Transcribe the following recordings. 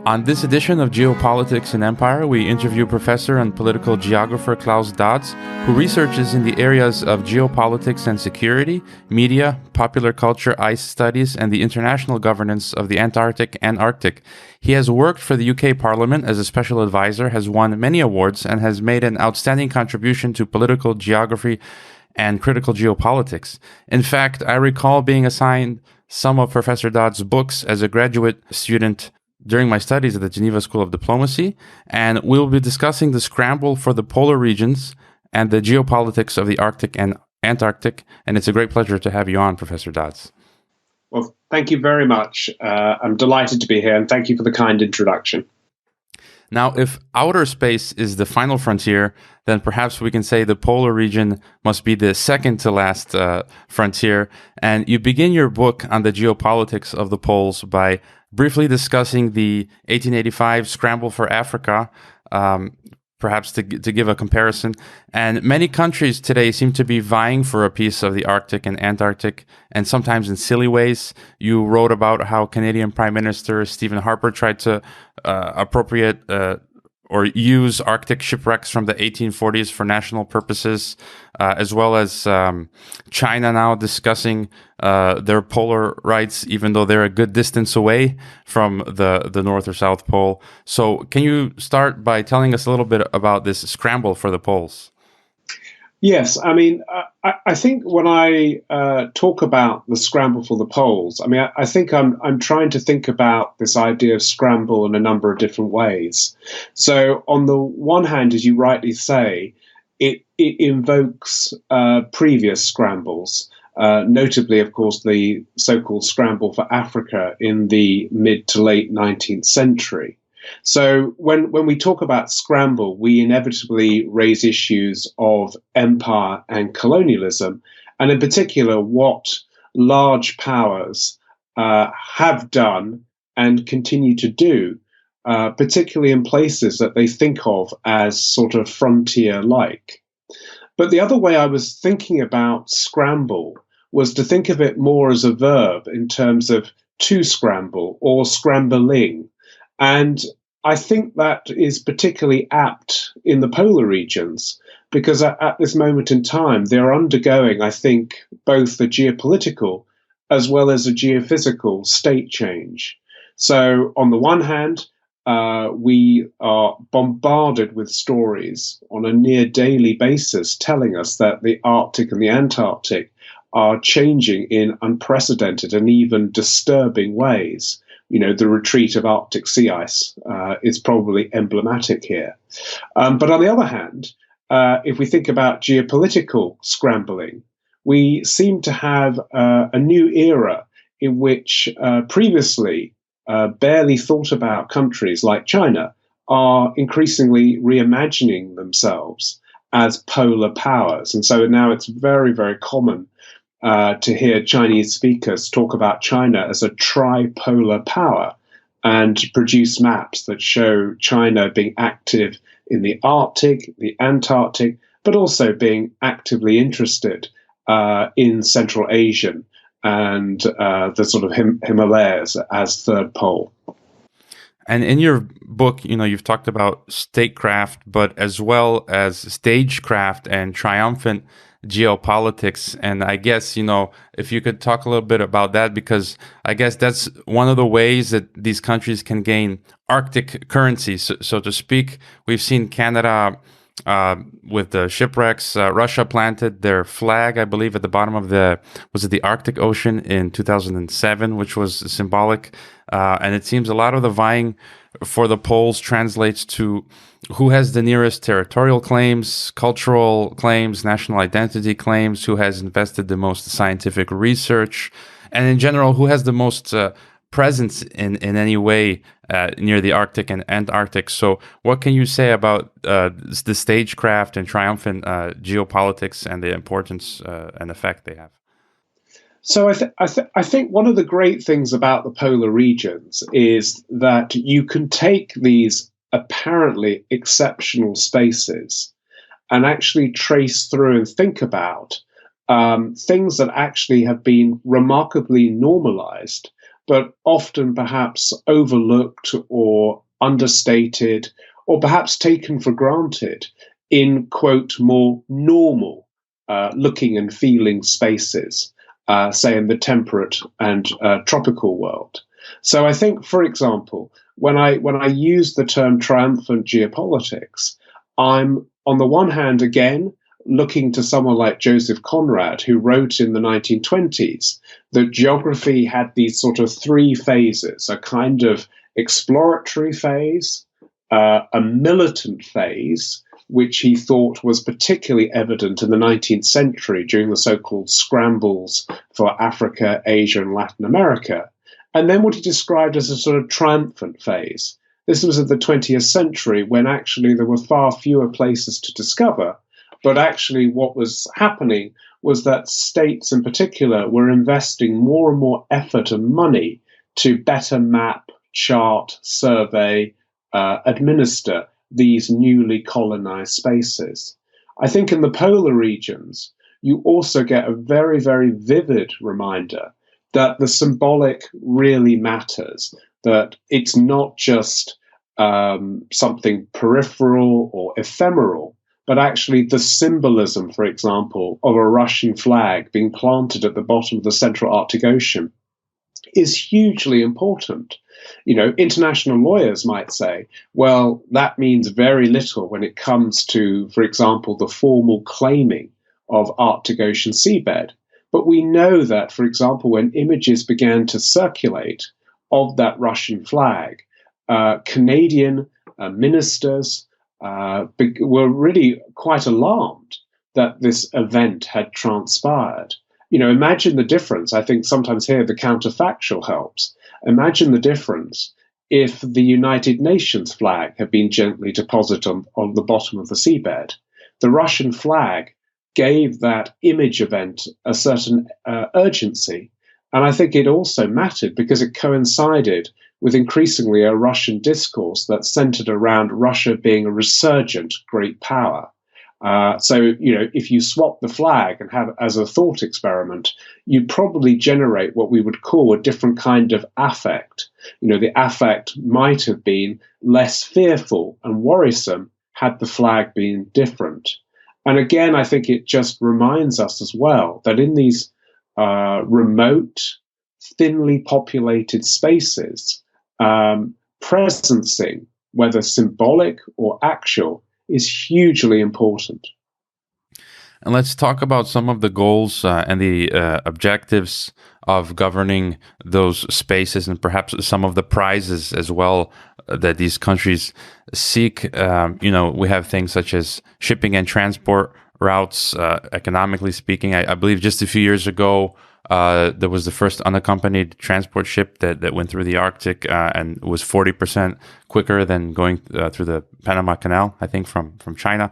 On this edition of Geopolitics and Empire, we interview professor and political geographer Klaus Dodds, who researches in the areas of geopolitics and security, media, popular culture, ice studies, and the international governance of the Antarctic and Arctic. He has worked for the UK Parliament as a special advisor, has won many awards, and has made an outstanding contribution to political geography and critical geopolitics. In fact, I recall being assigned some of Professor Dodds' books as a graduate student during my studies at the Geneva School of Diplomacy, and we'll be discussing the scramble for the polar regions and the geopolitics of the Arctic and Antarctic, and it's a great pleasure to have you on, Professor Dodds. Well, thank you very much. I'm delighted to be here, and thank you for the kind introduction. Now, if outer space is the final frontier, then perhaps we can say the polar region must be the second to last frontier. And you begin your book on the geopolitics of the poles by briefly discussing the 1885 Scramble for Africa, perhaps to give a comparison. And many countries today seem to be vying for a piece of the Arctic and Antarctic, and sometimes in silly ways. You wrote about how Canadian Prime Minister Stephen Harper tried to appropriate or use Arctic shipwrecks from the 1840s for national purposes, as well as China now discussing their polar rights, even though they're a good distance away from the North or South Pole. So can you start by telling us a little bit about this scramble for the poles? Yes, I mean, I think when I talk about the scramble for the poles, I mean, I think I'm trying to think about this idea of scramble in a number of different ways. So on the one hand, as you rightly say, it invokes previous scrambles, notably, of course, the so-called scramble for Africa in the mid to late 19th century. So when we talk about scramble, we inevitably raise issues of empire and colonialism, and in particular, what large powers have done and continue to do, particularly in places that they think of as sort of frontier-like. But the other way I was thinking about scramble was to think of it more as a verb in terms of to scramble or scrambling. And I think that is particularly apt in the polar regions because at this moment in time, they're undergoing, I think, both the geopolitical as well as a geophysical state change. So on the one hand, we are bombarded with stories on a near daily basis telling us that the Arctic and the Antarctic are changing in unprecedented and even disturbing ways. You know, the retreat of Arctic sea ice is probably emblematic here. But on the other hand, if we think about geopolitical scrambling, we seem to have a new era in which previously barely thought about countries like China are increasingly reimagining themselves as polar powers. And so now it's very, very common to hear Chinese speakers talk about China as a tripolar power and produce maps that show China being active in the Arctic, the Antarctic, but also being actively interested in Central Asian and the sort of Himalayas as third pole. And in your book, you know, you've talked about statecraft, but as well as stagecraft and triumphant geopolitics. And I guess, you know, if you could talk a little bit about that, because I guess that's one of the ways that these countries can gain Arctic currency, so to speak. We've seen Canada with the shipwrecks. Russia planted their flag, I believe, at the bottom of the Arctic Ocean in 2007, which was symbolic. And it seems a lot of the vying for the poles translates to who has the nearest territorial claims, cultural claims, national identity claims, who has invested the most scientific research, and in general, who has the most presence in any way near the Arctic and Antarctic. So what can you say about the stagecraft and triumphant geopolitics and the importance and effect they have? So I think one of the great things about the polar regions is that you can take these apparently exceptional spaces and actually trace through and think about things that actually have been remarkably normalized but often perhaps overlooked or understated or perhaps taken for granted in, quote, more normal looking and feeling spaces, say in the temperate and tropical world. So I think, for example, when I use the term triumphant geopolitics, I'm on the one hand, again, looking to someone like Joseph Conrad, who wrote in the 1920s that geography had these sort of three phases: a kind of exploratory phase, a militant phase, which he thought was particularly evident in the 19th century during the so-called scrambles for Africa, Asia, and Latin America, and then what he described as a sort of triumphant phase. This was in the 20th century when actually there were far fewer places to discover, but actually what was happening was that states in particular were investing more and more effort and money to better map, chart, survey, administer these newly colonized spaces. I think in the polar regions, you also get a very, very vivid reminder that the symbolic really matters, that it's not just something peripheral or ephemeral, but actually the symbolism, for example, of a Russian flag being planted at the bottom of the Central Arctic Ocean is hugely important. You know, international lawyers might say, well, that means very little when it comes to, for example, the formal claiming of Arctic Ocean seabed. But we know that, for example, when images began to circulate of that Russian flag, Canadian ministers were really quite alarmed that this event had transpired. You know, imagine the difference. I think sometimes here the counterfactual helps. Imagine the difference if the United Nations flag had been gently deposited on the bottom of the seabed. The Russian flag gave that image event a certain urgency. And I think it also mattered because it coincided with increasingly a Russian discourse that centered around Russia being a resurgent great power. So, you know, if you swap the flag and have as a thought experiment, you'd probably generate what we would call a different kind of affect. You know, the affect might have been less fearful and worrisome had the flag been different. And again, I think it just reminds us as well that in these remote, thinly populated spaces, presencing, whether symbolic or actual, is hugely important. And let's talk about some of the goals and the objectives of governing those spaces, and perhaps some of the prizes as well that these countries seek. You know, we have things such as shipping and transport routes, economically speaking. I believe just a few years ago, there was the first unaccompanied transport ship that went through the Arctic and was 40% quicker than going through the Panama Canal, I think, from China.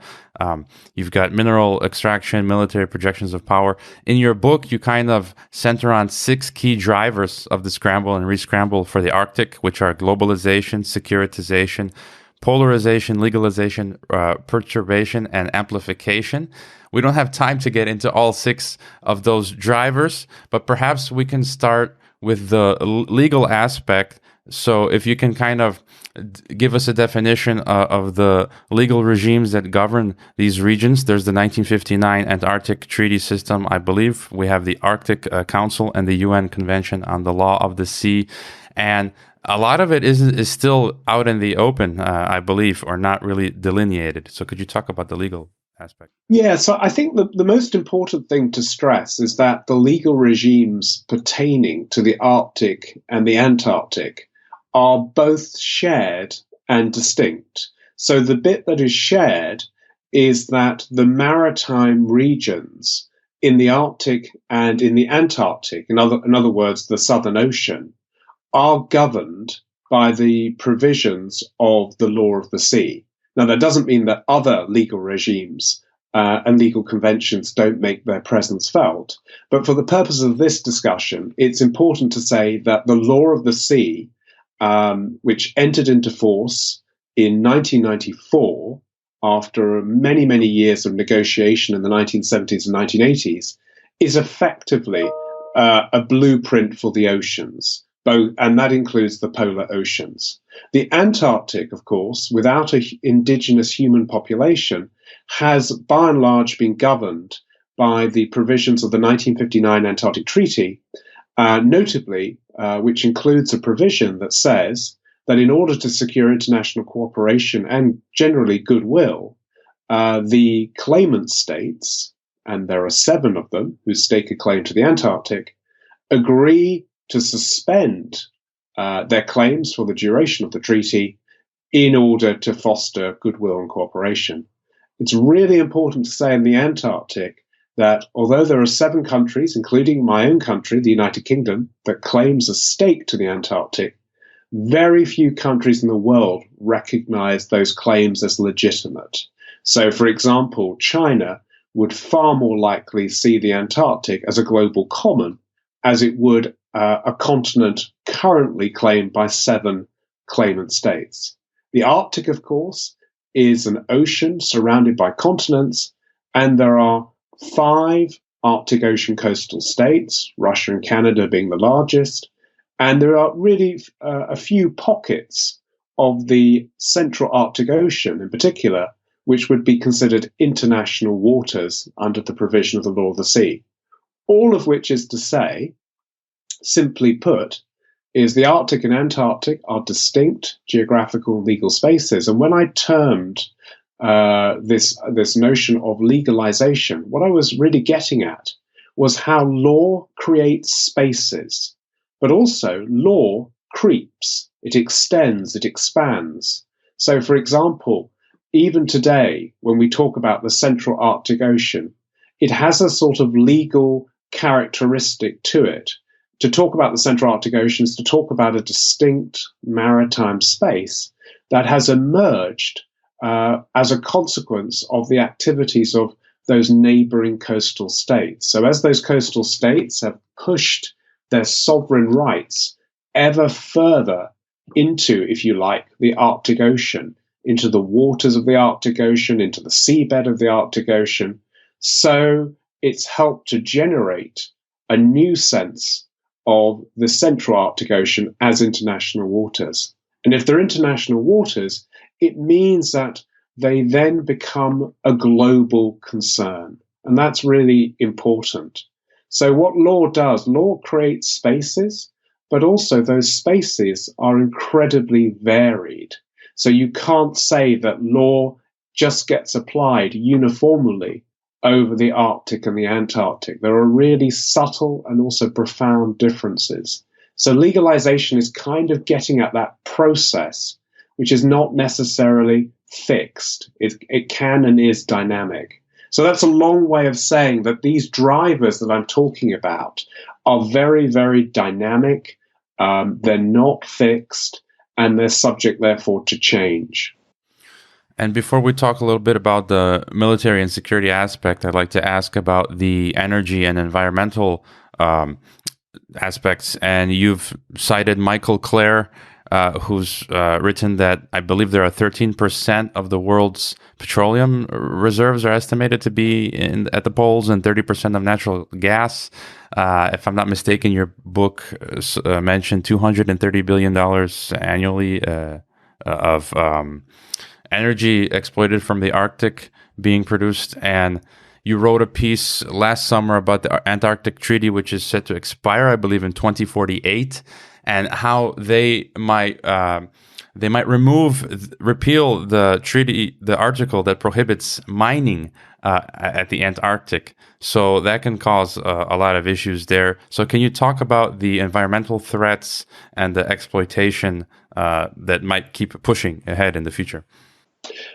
You've got mineral extraction, military projections of power. In your book, you kind of center on 6 key drivers of the scramble and re-scramble for the Arctic, which are globalization, securitization, polarization, legalization, perturbation, and amplification. We don't have time to get into all 6 of those drivers, but perhaps we can start with the legal aspect. So if you can kind of give us a definition of the legal regimes that govern these regions. There's the 1959 Antarctic Treaty System, I believe. We have the Arctic Council and the UN Convention on the Law of the Sea. And a lot of it is still out in the open, I believe, or not really delineated. So could you talk about the legal aspect? Yeah, so I think the most important thing to stress is that the legal regimes pertaining to the Arctic and the Antarctic are both shared and distinct. So the bit that is shared is that the maritime regions in the Arctic and in the Antarctic, in other words, the Southern Ocean, are governed by the provisions of the law of the sea. Now, that doesn't mean that other legal regimes and legal conventions don't make their presence felt. But for the purpose of this discussion, it's important to say that the law of the sea, which entered into force in 1994, after many, many years of negotiation in the 1970s and 1980s, is effectively a blueprint for the oceans, both, and that includes the polar oceans. The Antarctic, of course, without an indigenous human population, has by and large been governed by the provisions of the 1959 Antarctic Treaty, notably, which includes a provision that says that in order to secure international cooperation and generally goodwill, the claimant states, and there are 7 of them who stake a claim to the Antarctic, agree to suspend their claims for the duration of the treaty in order to foster goodwill and cooperation. It's really important to say in the Antarctic that although there are 7 countries, including my own country, the United Kingdom, that claims a stake to the Antarctic, very few countries in the world recognize those claims as legitimate. So, for example, China would far more likely see the Antarctic as a global common as it would a continent currently claimed by 7 claimant states. The Arctic, of course, is an ocean surrounded by continents, and there are 5 Arctic Ocean coastal states, Russia and Canada being the largest, and there are really a few pockets of the central Arctic Ocean in particular, which would be considered international waters under the provision of the law of the sea. All of which is to say, simply put, is the Arctic and Antarctic are distinct geographical legal spaces. And when I termed this notion of legalization, what I was really getting at was how law creates spaces, but also law creeps, it extends, it expands. So, for example, even today, when we talk about the central Arctic Ocean, it has a sort of legal characteristic to it. To talk about the central Arctic Ocean is to talk about a distinct maritime space that has emerged as a consequence of the activities of those neighboring coastal states. So as those coastal states have pushed their sovereign rights ever further into, if you like, the Arctic Ocean, into the waters of the Arctic Ocean, into the seabed of the Arctic Ocean, so it's helped to generate a new sense of the central Arctic Ocean as international waters. And if they're international waters, it means that they then become a global concern. And that's really important. So what law does, law creates spaces, but also those spaces are incredibly varied. So you can't say that law just gets applied uniformly over the Arctic and the Antarctic. There are really subtle and also profound differences. So legalization is kind of getting at that process, which is not necessarily fixed. It can and is dynamic. So that's a long way of saying that these drivers that I'm talking about are very, very dynamic. They're not fixed, and they're subject, therefore, to change. And before we talk a little bit about the military and security aspect, I'd like to ask about the energy and environmental aspects. And you've cited Michael Clare, who's written that I believe there are 13% of the world's petroleum reserves are estimated to be at the poles, and 30% of natural gas. If I'm not mistaken, your book mentioned $230 billion annually of energy exploited from the Arctic being produced. And you wrote a piece last summer about the Antarctic Treaty, which is set to expire, I believe, in 2048, and how they might repeal the treaty, the article that prohibits mining at the Antarctic. So that can cause a lot of issues there. So can you talk about the environmental threats and the exploitation that might keep pushing ahead in the future?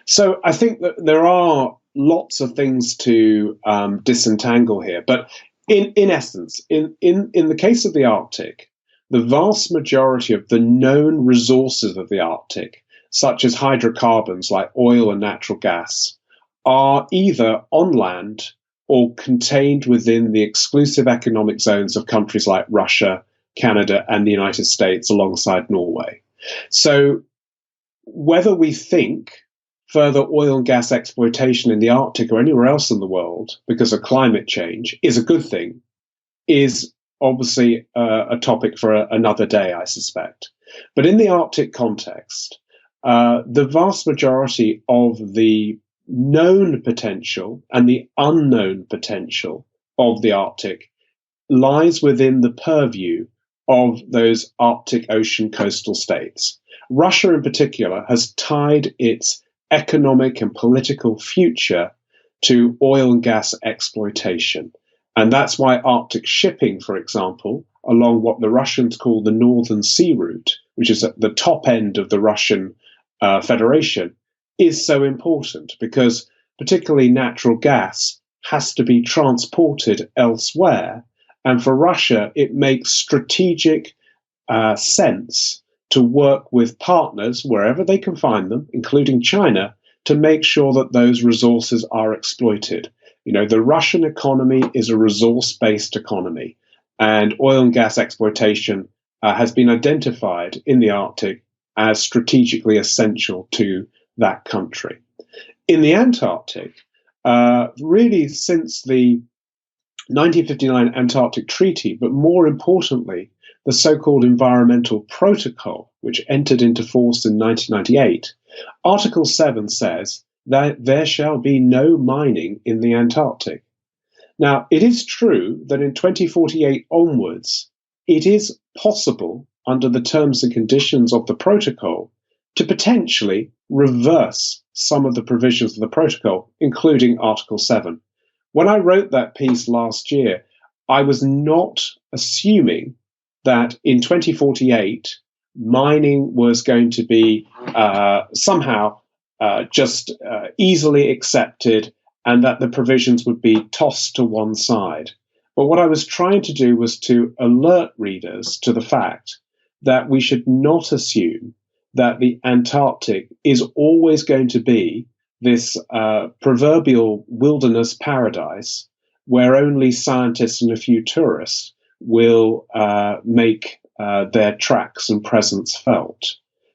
So I think that there are lots of things to disentangle here. But in essence, in the case of the Arctic, the vast majority of the known resources of the Arctic, such as hydrocarbons like oil and natural gas, are either on land or contained within the exclusive economic zones of countries like Russia, Canada, and the United States alongside Norway. So whether we think further oil and gas exploitation in the Arctic or anywhere else in the world because of climate change is a good thing, is obviously a topic for another day, I suspect. But in the Arctic context, the vast majority of the known potential and the unknown potential of the Arctic lies within the purview of those Arctic Ocean coastal states. Russia, in particular, has tied its economic and political future to oil and gas exploitation. And that's why Arctic shipping, for example, along what the Russians call the Northern Sea Route, which is at the top end of the Russian Federation, is so important, because particularly natural gas has to be transported elsewhere. And for Russia, it makes strategic sense to work with partners wherever they can find them, including China, to make sure that those resources are exploited. You know, the Russian economy is a resource-based economy, and oil and gas exploitation has been identified in the Arctic as strategically essential to that country. In the Antarctic, really since the 1959 Antarctic Treaty, but more importantly, the so-called Environmental Protocol, which entered into force in 1998, Article 7 says that there shall be no mining in the Antarctic. Now, it is true that in 2048 onwards, it is possible, under the terms and conditions of the protocol, to potentially reverse some of the provisions of the protocol, including Article 7. When I wrote that piece last year, I was not assuming that in 2048, mining was going to be somehow just easily accepted, and that the provisions would be tossed to one side. But what I was trying to do was to alert readers to the fact that we should not assume that the Antarctic is always going to be this proverbial wilderness paradise where only scientists and a few tourists will make their tracks and presence felt.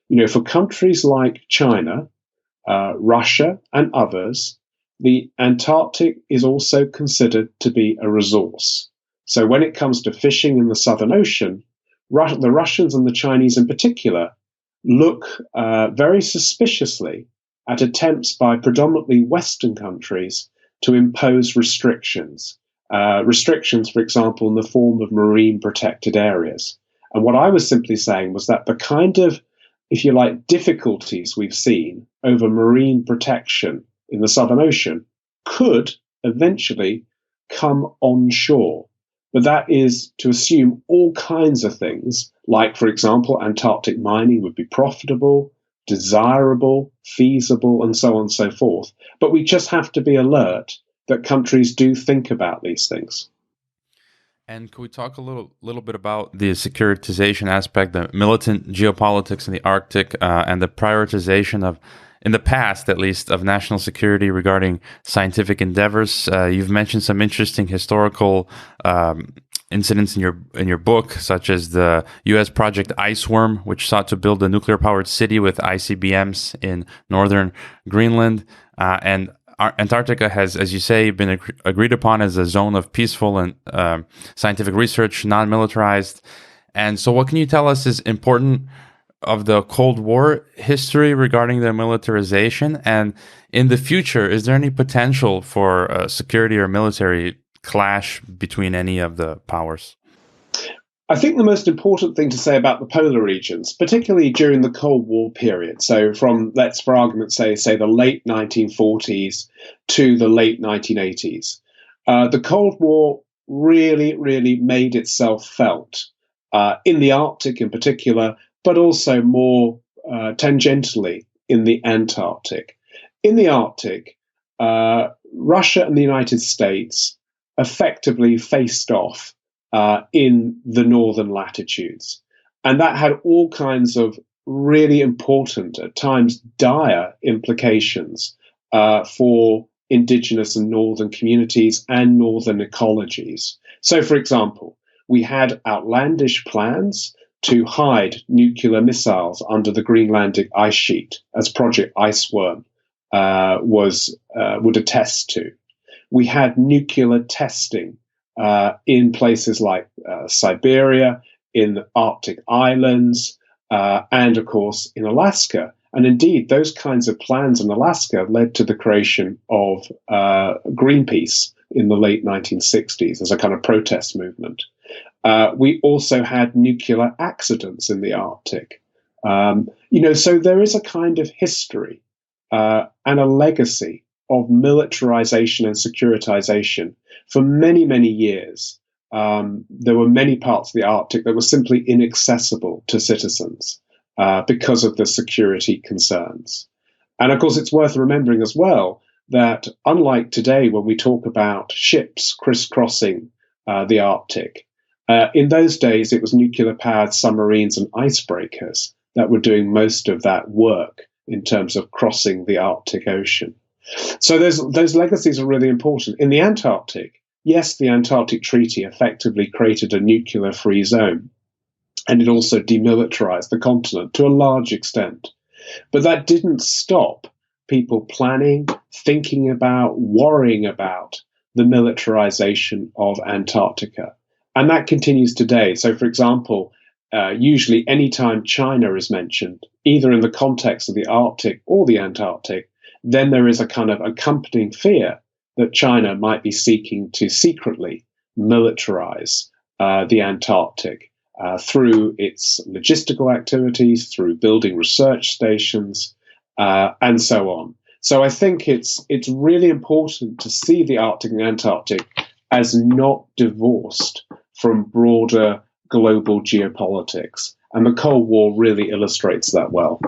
You know, for countries like China, Russia, and others, the Antarctic is also considered to be a resource. So when it comes to fishing in the Southern Ocean, the Russians and the Chinese in particular look very suspiciously at attempts by predominantly Western countries to impose restrictions. Restrictions, for example, in the form of marine protected areas. And what I was simply saying was that the kind of, if you like, difficulties we've seen over marine protection in the Southern Ocean could eventually come onshore. But that is to assume all kinds of things, like, for example, Antarctic mining would be profitable, desirable, feasible, and so on and so forth. But we just have to be alert that countries do think about these things. And could we talk a little bit about the securitization aspect, the militant geopolitics in the Arctic, and the prioritization of, in the past at least, of national security regarding scientific endeavors? You've mentioned some interesting historical incidents in your book, such as the U.S. Project Iceworm, which sought to build a nuclear-powered city with ICBMs in northern Greenland, and Antarctica has, as you say, been agreed upon as a zone of peaceful and scientific research, non-militarized. And so what can you tell us is important of the Cold War history regarding the militarization? And in the future, is there any potential for a security or military clash between any of the powers? I think the most important thing to say about the polar regions, particularly during the Cold War period, so from, let's for argument's sake, say the late 1940s to the late 1980s, the Cold War really made itself felt in the Arctic in particular, but also more tangentially in the Antarctic. In the Arctic, Russia and the United States effectively faced off in the northern latitudes. And that had all kinds of really important, at times dire implications for indigenous and northern communities and northern ecologies. So, for example, we had outlandish plans to hide nuclear missiles under the Greenlandic ice sheet, as Project Iceworm would attest to. We had nuclear testing in places like Siberia, in the Arctic islands, and of course in Alaska. And indeed, those kinds of plans in Alaska led to the creation of Greenpeace in the late 1960s as a kind of protest movement. We also had nuclear accidents in the Arctic. So there is a kind of history and a legacy of militarization and securitization for many, many years. There were many parts of the Arctic that were simply inaccessible to citizens because of the security concerns. And of course, it's worth remembering as well that unlike today, when we talk about ships crisscrossing the Arctic, in those days it was nuclear-powered submarines and icebreakers that were doing most of that work in terms of crossing the Arctic Ocean. So those legacies are really important. In the Antarctic, yes, the Antarctic Treaty effectively created a nuclear-free zone, and it also demilitarized the continent to a large extent. But that didn't stop people planning, thinking about, worrying about the militarization of Antarctica. And that continues today. So, for example, usually anytime China is mentioned, either in the context of the Arctic or the Antarctic, then there is a kind of accompanying fear that China might be seeking to secretly militarize the Antarctic through its logistical activities, through building research stations, and so on. So I think it's really important to see the Arctic and Antarctic as not divorced from broader global geopolitics. And the Cold War really illustrates that well.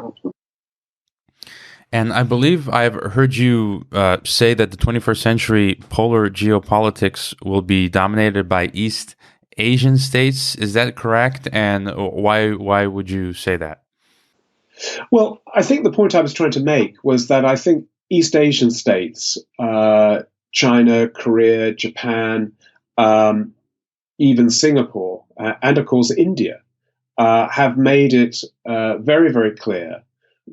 And I believe I've heard you say that the 21st century polar geopolitics will be dominated by East Asian states. Is that correct? And why would you say that? Well, I think the point I was trying to make was that I think East Asian states, China, Korea, Japan, even Singapore, and of course India, have made it very, very clear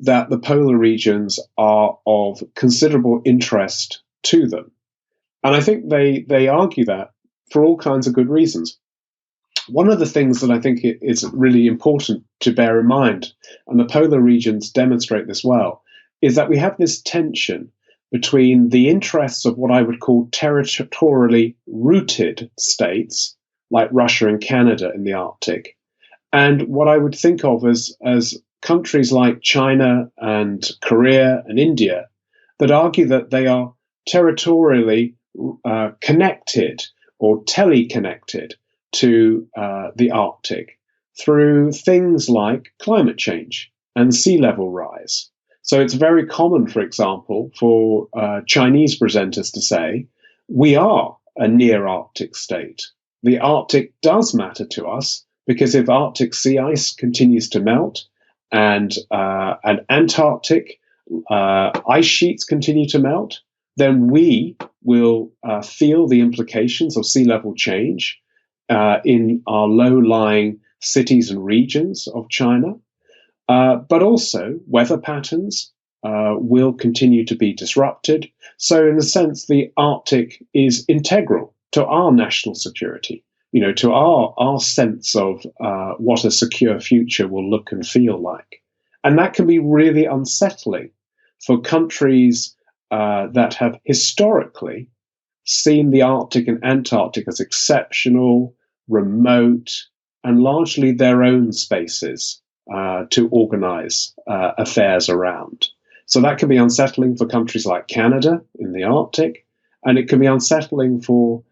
that the polar regions are of considerable interest to them. And I think they argue that for all kinds of good reasons. One of the things that I think is really important to bear in mind, and the polar regions demonstrate this well, is that we have this tension between the interests of what I would call territorially rooted states, like Russia and Canada in the Arctic, and what I would think of as countries like China and Korea and India that argue that they are territorially connected or teleconnected to the Arctic through things like climate change and sea level rise. So it's very common, for example, for Chinese presenters to say, we are a near Arctic state. The Arctic does matter to us because if Arctic sea ice continues to melt and Antarctic ice sheets continue to melt, then we will feel the implications of sea level change in our low-lying cities and regions of China. But also weather patterns will continue to be disrupted. So in a sense, the Arctic is integral to our national security, to our sense of what a secure future will look and feel like. And that can be really unsettling for countries that have historically seen the Arctic and Antarctic as exceptional, remote, and largely their own spaces to organize affairs around. So that can be unsettling for countries like Canada in the Arctic, and it can be unsettling for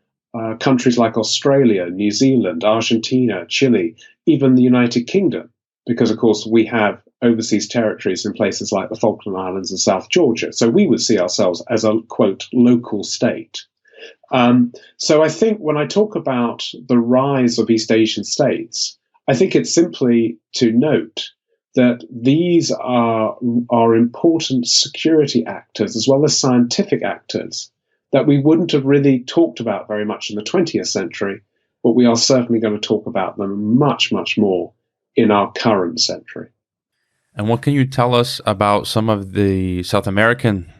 countries like Australia, New Zealand, Argentina, Chile, even the United Kingdom, because, of course, we have overseas territories in places like the Falkland Islands and South Georgia. So we would see ourselves as a, quote, local state. So I think when I talk about the rise of East Asian states, I think it's simply to note that these are important security actors as well as scientific actors that we wouldn't have really talked about very much in the 20th century, but we are certainly going to talk about them much, much more in our current century. And what can you tell us about some of the South American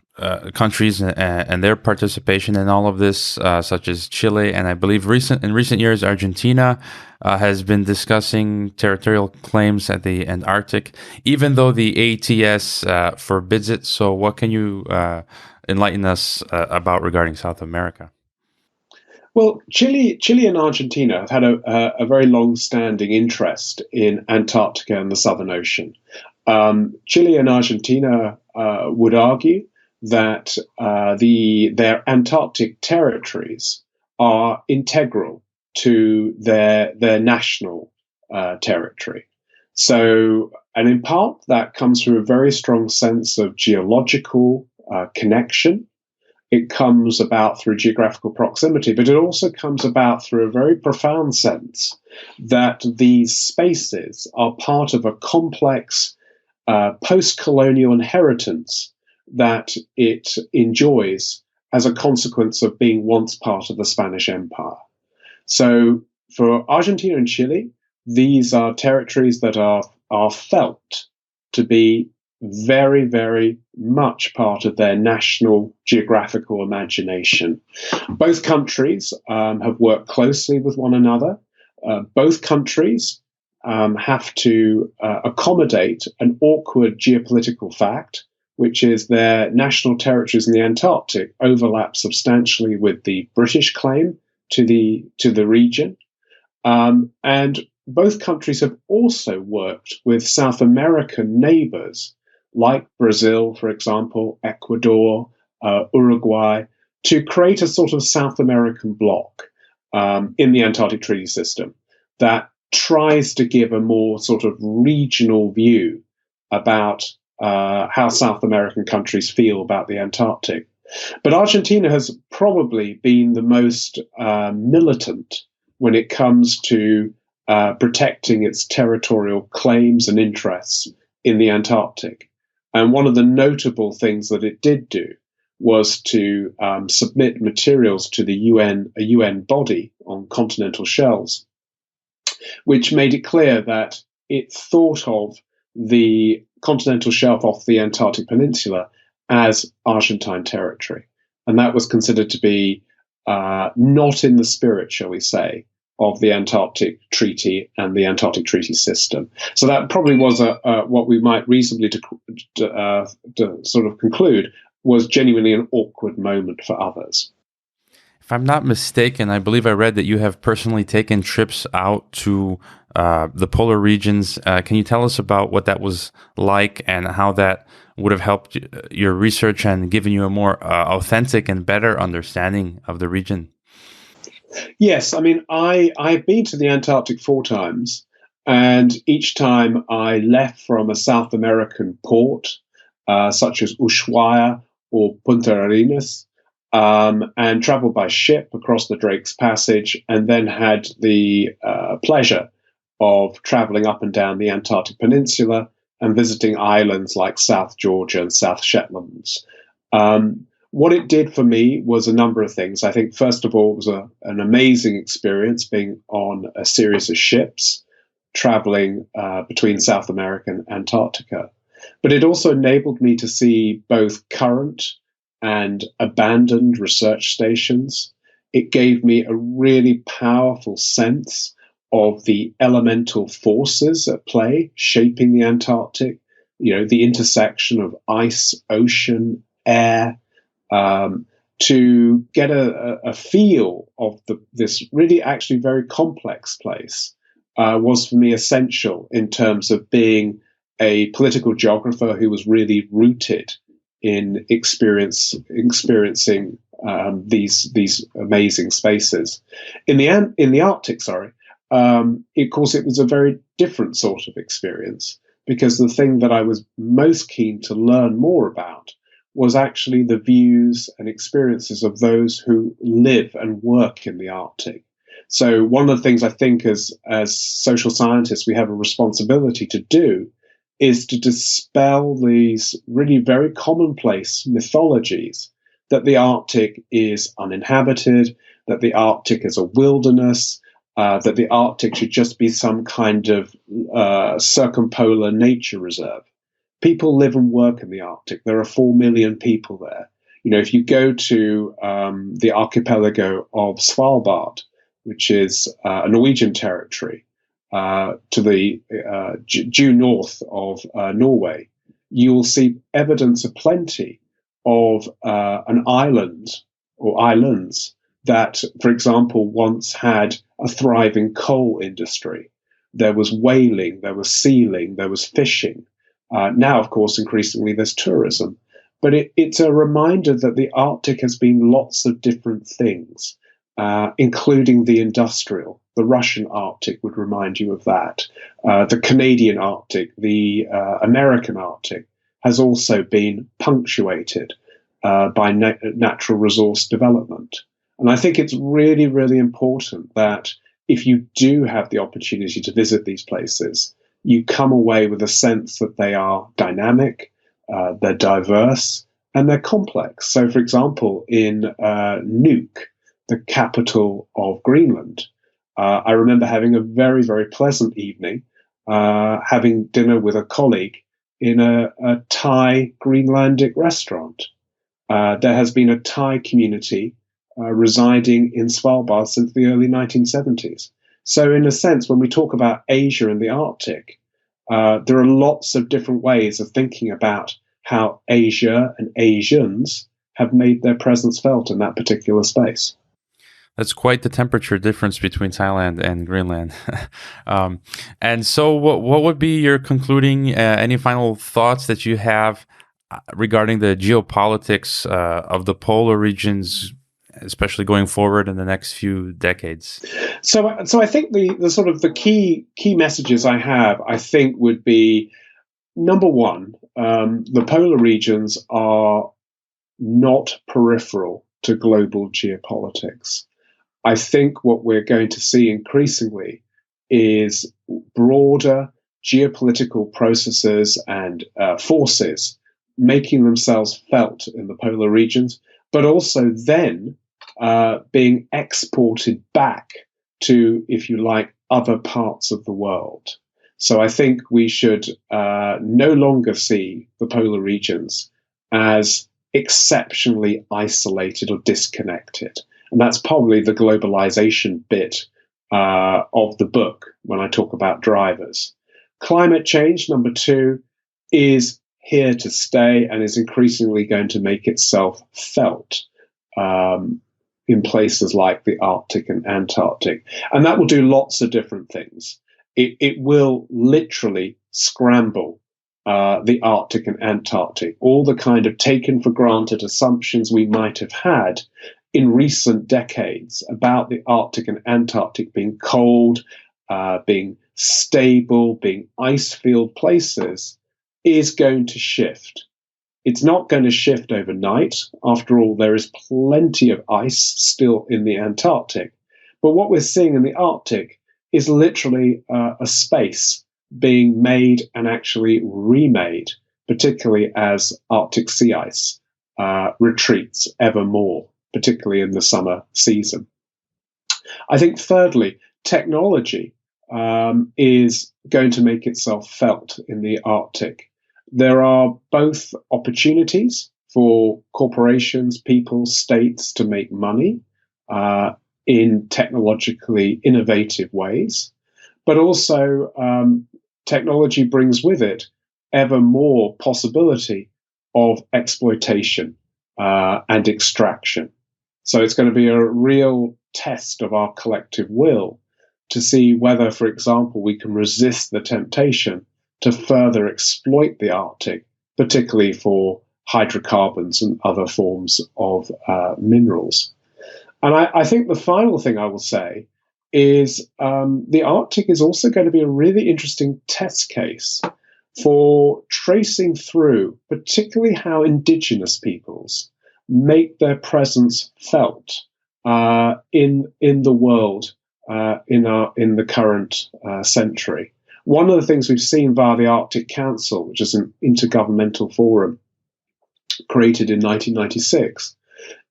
countries and their participation in all of this, such as Chile, and I believe in recent years, Argentina has been discussing territorial claims at the Antarctic, even though the ATS forbids it. So, what can you enlighten us about regarding South America? Well, Chile and Argentina have had a very long-standing interest in Antarctica and the Southern Ocean. Chile and Argentina would argue that their Antarctic territories are integral to their national territory. So, and in part, that comes from a very strong sense of geological connection. It comes about through geographical proximity, but it also comes about through a very profound sense that these spaces are part of a complex post-colonial inheritance that it enjoys as a consequence of being once part of the Spanish Empire. So for Argentina and Chile, these are territories that are felt to be very, very much part of their national geographical imagination. Both countries have worked closely with one another. Both countries have to accommodate an awkward geopolitical fact, which is their national territories in the Antarctic overlap substantially with the British claim to the region. And both countries have also worked with South American neighbors like Brazil, for example, Ecuador, Uruguay, to create a sort of South American bloc in the Antarctic Treaty System that tries to give a more sort of regional view about how South American countries feel about the Antarctic. But Argentina has probably been the most militant when it comes to protecting its territorial claims and interests in the Antarctic. And one of the notable things that it did do was to submit materials to the UN, a UN body on continental shelves, which made it clear that it thought of the continental shelf off the Antarctic Peninsula as Argentine territory. And that was considered to be not in the spirit, shall we say, of the Antarctic Treaty and the Antarctic Treaty System. So that probably was what we might reasonably to sort of conclude was genuinely an awkward moment for others. If I'm not mistaken, I believe I read that you have personally taken trips out to the polar regions. Can you tell us about what that was like and how that would have helped your research and given you a more authentic and better understanding of the region? Yes, I mean, I've been to the Antarctic 4 times, and each time I left from a South American port, such as Ushuaia or Punta Arenas, and traveled by ship across the Drake's Passage, and then had the pleasure of traveling up and down the Antarctic Peninsula and visiting islands like South Georgia and South Shetlands. What it did for me was a number of things. I think, first of all, it was an amazing experience being on a series of ships traveling between South America and Antarctica. But it also enabled me to see both current and abandoned research stations. It gave me a really powerful sense of the elemental forces at play shaping the Antarctic, the intersection of ice, ocean, air, to get a feel of this really actually very complex place was for me essential in terms of being a political geographer who was really rooted in experiencing these amazing spaces. In the Arctic, of course, it was a very different sort of experience, because the thing that I was most keen to learn more about was actually the views and experiences of those who live and work in the Arctic. So one of the things I think as social scientists we have a responsibility to do is to dispel these really very commonplace mythologies that the Arctic is uninhabited, that the Arctic is a wilderness, that the Arctic should just be some kind of circumpolar nature reserve. People live and work in the Arctic. There are 4 million people there. If you go to the archipelago of Svalbard, which is a Norwegian territory, to the due north of Norway, you will see evidence aplenty of an island or islands that, for example, once had a thriving coal industry. There was whaling, there was sealing, there was fishing. Now, of course, increasingly there's tourism. But it's a reminder that the Arctic has been lots of different things, including the industrial. The Russian Arctic would remind you of that. The Canadian Arctic, the American Arctic has also been punctuated by natural resource development. And I think it's really, really important that if you do have the opportunity to visit these places, you come away with a sense that they are dynamic, they're diverse, and they're complex. So, for example, in Nuuk, the capital of Greenland, I remember having a very, very pleasant evening, having dinner with a colleague in a Thai Greenlandic restaurant. There has been a Thai community residing in Svalbard since the early 1970s. So in a sense, when we talk about Asia and the Arctic, there are lots of different ways of thinking about how Asia and Asians have made their presence felt in that particular space. That's quite the temperature difference between Thailand and Greenland. And so what would be your concluding, any final thoughts that you have regarding the geopolitics of the polar regions, especially going forward in the next few decades? So I think the sort of the key messages I have, I think, would be, number one, the polar regions are not peripheral to global geopolitics. I think what we're going to see increasingly is broader geopolitical processes and forces making themselves felt in the polar regions, but also then being exported back to, if you like, other parts of the world. So I think we should no longer see the polar regions as exceptionally isolated or disconnected. And that's probably the globalization bit of the book when I talk about drivers. Climate change, number two, is here to stay and is increasingly going to make itself felt in places like the Arctic and Antarctic. And that will do lots of different things. It will literally scramble the Arctic and Antarctic. All the kind of taken for granted assumptions we might have had in recent decades about the Arctic and Antarctic being cold, being stable, being ice-filled places, is going to shift. It's not going to shift overnight. After all, there is plenty of ice still in the Antarctic. But what we're seeing in the Arctic is literally a space being made and actually remade, particularly as Arctic sea ice retreats ever more, particularly in the summer season. I think, thirdly, technology is going to make itself felt in the Arctic. There are both opportunities for corporations, people, states to make money in technologically innovative ways, but also technology brings with it ever more possibility of exploitation and extraction. So it's going to be a real test of our collective will to see whether, for example, we can resist the temptation to further exploit the Arctic, particularly for hydrocarbons and other forms of minerals. And I think the final thing I will say is the Arctic is also going to be a really interesting test case for tracing through, particularly how indigenous peoples make their presence felt in the world in the current century. One of the things we've seen via the Arctic Council, which is an intergovernmental forum created in 1996,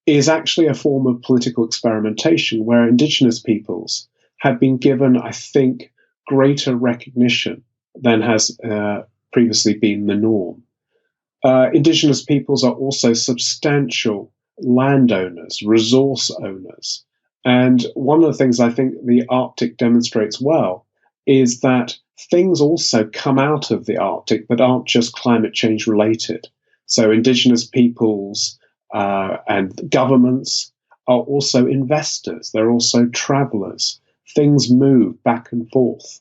is actually a form of political experimentation where indigenous peoples have been given, I think, greater recognition than has previously been the norm. Indigenous peoples are also substantial landowners, resource owners. And one of the things I think the Arctic demonstrates well is that things also come out of the Arctic that aren't just climate change related. So indigenous peoples and governments are also investors. They're also travelers. Things move back and forth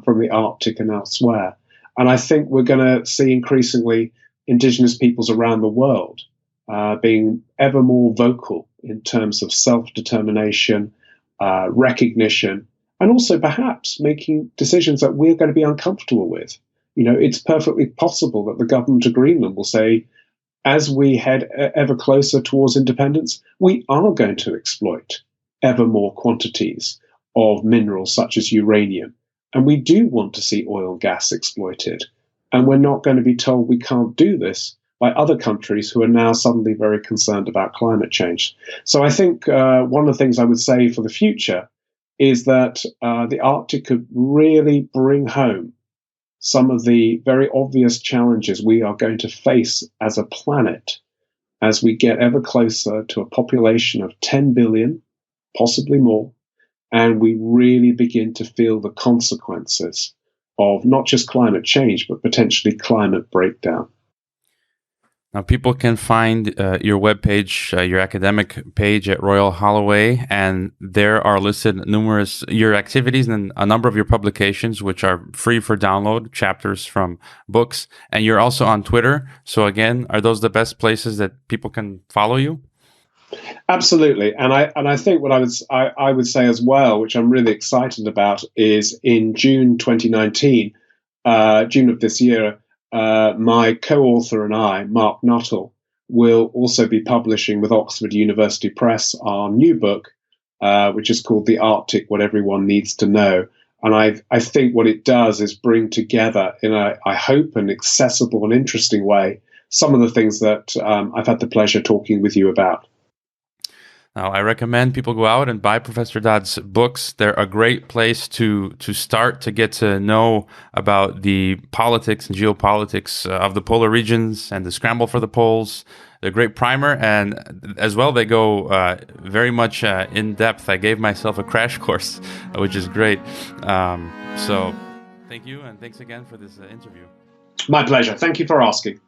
from the Arctic and elsewhere. And I think we're going to see increasingly indigenous peoples around the world being ever more vocal in terms of self-determination, recognition, and also perhaps making decisions that we're going to be uncomfortable with. You know, it's perfectly possible that the government of Greenland will say, as we head ever closer towards independence, we are going to exploit ever more quantities of minerals such as uranium. And we do want to see oil and gas exploited. And we're not going to be told we can't do this by other countries who are now suddenly very concerned about climate change. So I think one of the things I would say for the future is that the Arctic could really bring home some of the very obvious challenges we are going to face as a planet as we get ever closer to a population of 10 billion, possibly more, and we really begin to feel the consequences of not just climate change, but potentially climate breakdown. Now, people can find your webpage, your academic page at Royal Holloway, and there are listed numerous your activities and a number of your publications, which are free for download, chapters from books. And you're also on Twitter. So again, are those the best places that people can follow you? Absolutely, and I think what I would say as well, which I'm really excited about, is in June 2019, June of this year. My co-author and I, Mark Nuttall, will also be publishing with Oxford University Press our new book, which is called The Arctic, What Everyone Needs to Know. And I think what it does is bring together, in I hope, an accessible and interesting way, some of the things that I've had the pleasure talking with you about. Now, I recommend people go out and buy Professor Dodds' books. They're a great place to start to get to know about the politics and geopolitics of the polar regions and the scramble for the poles. They're a great primer, and as well, they go very much in depth. I gave myself a crash course, which is great. So thank you, and thanks again for this interview. My pleasure. Thank you for asking.